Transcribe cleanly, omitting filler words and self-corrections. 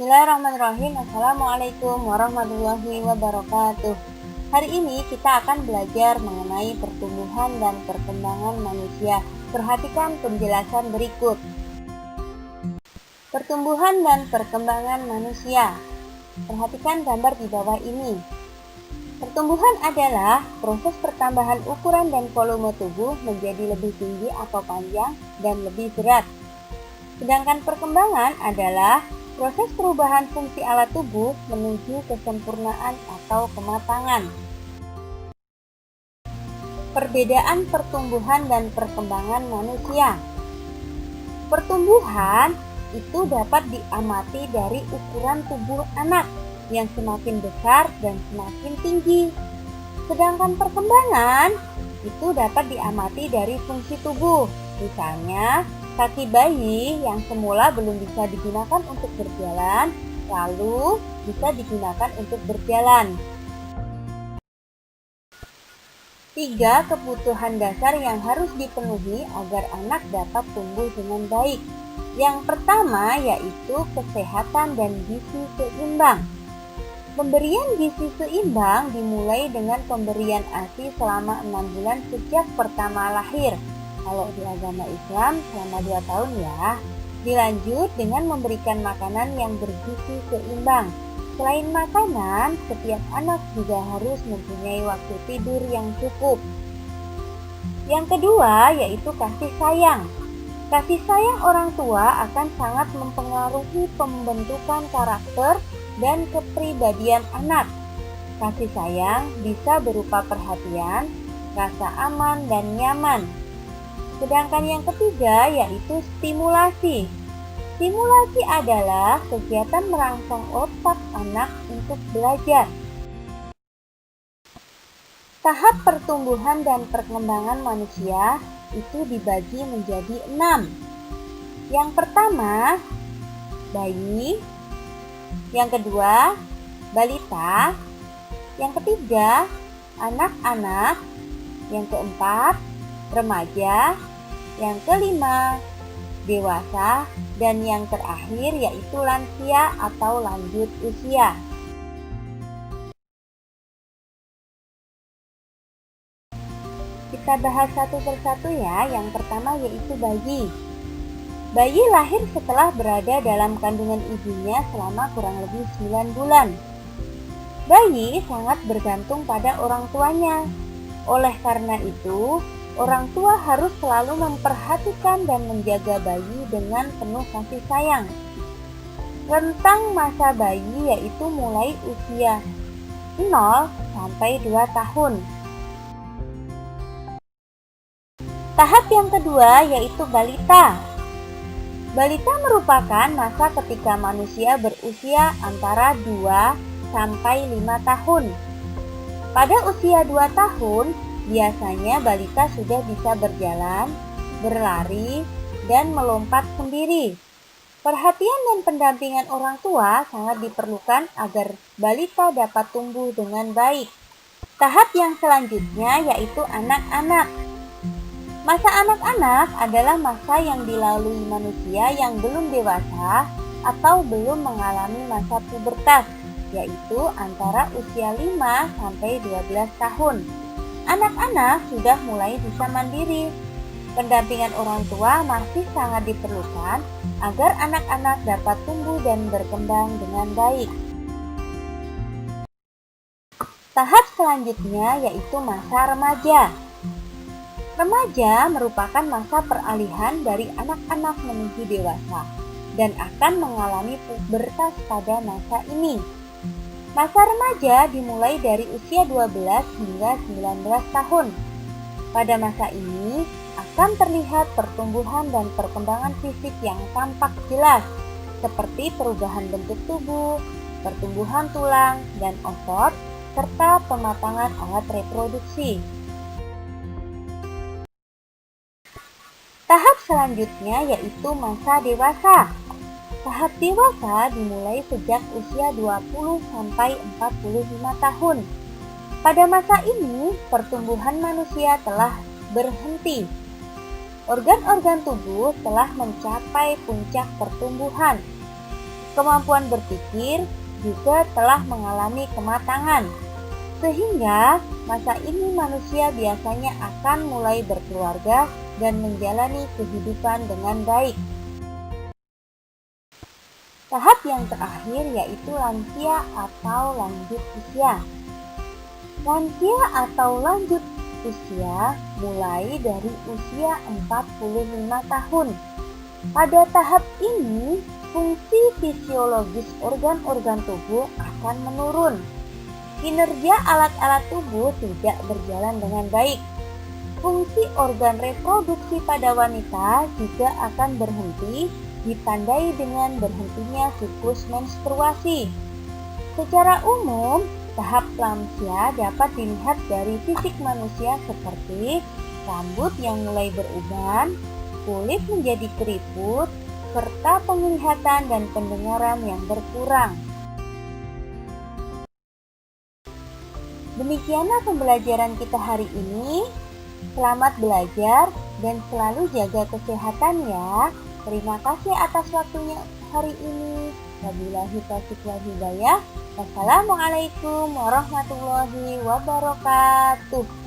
Bismillahirrahmanirrahim. Assalamualaikum warahmatullahi wabarakatuh. Hari ini kita akan belajar mengenai pertumbuhan dan perkembangan manusia. Perhatikan penjelasan berikut. Pertumbuhan dan perkembangan manusia. Perhatikan gambar di bawah ini. Pertumbuhan adalah proses pertambahan ukuran dan volume tubuh menjadi lebih tinggi atau panjang dan lebih berat. Sedangkan perkembangan adalah proses perubahan fungsi alat tubuh menuju kesempurnaan atau kematangan. Perbedaan pertumbuhan dan perkembangan manusia. Pertumbuhan itu dapat diamati dari ukuran tubuh anak yang semakin besar dan semakin tinggi. Sedangkan perkembangan itu dapat diamati dari fungsi tubuh. Misalnya, kaki bayi yang semula belum bisa digunakan untuk berjalan, lalu bisa digunakan untuk berjalan. 3 kebutuhan dasar yang harus dipenuhi agar anak dapat tumbuh dengan baik. Yang pertama yaitu kesehatan dan gizi seimbang. Pemberian gizi seimbang dimulai dengan pemberian ASI selama 6 bulan sejak pertama lahir. Kalau di agama Islam selama 2 tahun ya. Dilanjut dengan memberikan makanan yang bergizi seimbang. Selain makanan, setiap anak juga harus mempunyai waktu tidur yang cukup. Yang kedua yaitu kasih sayang. Kasih sayang orang tua akan sangat mempengaruhi pembentukan karakter dan kepribadian anak. Kasih sayang bisa berupa perhatian, rasa aman dan nyaman. Sedangkan yang ketiga yaitu stimulasi. Stimulasi adalah kegiatan merangsang otak anak untuk belajar. Tahap pertumbuhan dan perkembangan manusia itu dibagi menjadi 6. Yang pertama, bayi. Yang kedua, balita. Yang ketiga, anak-anak. Yang keempat, remaja. Yang kelima, dewasa, dan yang terakhir yaitu lansia atau lanjut usia. Kita bahas satu persatu ya. Yang pertama yaitu bayi. Bayi lahir setelah berada dalam kandungan ibunya selama kurang lebih 9 bulan. Bayi sangat bergantung pada orang tuanya. Oleh karena itu, orang tua harus selalu memperhatikan dan menjaga bayi dengan penuh kasih sayang. Rentang masa bayi yaitu mulai usia 0 sampai 2 tahun. Tahap yang kedua yaitu balita. Balita merupakan masa ketika manusia berusia antara 2 sampai 5 tahun. Pada usia 2 tahun, biasanya balita sudah bisa berjalan, berlari, dan melompat sendiri. Perhatian dan pendampingan orang tua sangat diperlukan agar balita dapat tumbuh dengan baik. Tahap yang selanjutnya yaitu anak-anak. Masa anak-anak adalah masa yang dilalui manusia yang belum dewasa atau belum mengalami masa pubertas, yaitu antara usia 5 sampai 12 tahun. Anak-anak sudah mulai bisa mandiri. Pendampingan orang tua masih sangat diperlukan agar anak-anak dapat tumbuh dan berkembang dengan baik. Tahap selanjutnya yaitu masa remaja. Remaja merupakan masa peralihan dari anak-anak menuju dewasa dan akan mengalami pubertas pada masa ini. Masa remaja dimulai dari usia 12 hingga 19 tahun. Pada masa ini akan terlihat pertumbuhan dan perkembangan fisik yang tampak jelas, seperti perubahan bentuk tubuh, pertumbuhan tulang dan otot, serta pematangan alat reproduksi. Tahap selanjutnya yaitu masa dewasa. Tahap dewasa dimulai sejak usia 20 sampai 45 tahun. Pada masa ini, pertumbuhan manusia telah berhenti. Organ-organ tubuh telah mencapai puncak pertumbuhan. Kemampuan berpikir juga telah mengalami kematangan. Sehingga masa ini manusia biasanya akan mulai berkeluarga dan menjalani kehidupan dengan baik. Tahap yang terakhir yaitu lansia atau lanjut usia. Lansia atau lanjut usia mulai dari usia 45 tahun. Pada tahap ini, fungsi fisiologis organ-organ tubuh akan menurun. Kinerja alat-alat tubuh tidak berjalan dengan baik. Fungsi organ reproduksi pada wanita juga akan berhenti, ditandai dengan berhentinya siklus menstruasi. Secara umum, tahap lansia dapat dilihat dari fisik manusia seperti rambut yang mulai beruban, kulit menjadi keriput, serta penglihatan dan pendengaran yang berkurang. Demikianlah pembelajaran kita hari ini. Selamat belajar dan selalu jaga kesehatan ya. Terima kasih atas waktunya hari ini. Wabillahi taufiq wal hidayah. Wassalamualaikum warahmatullahi wabarakatuh.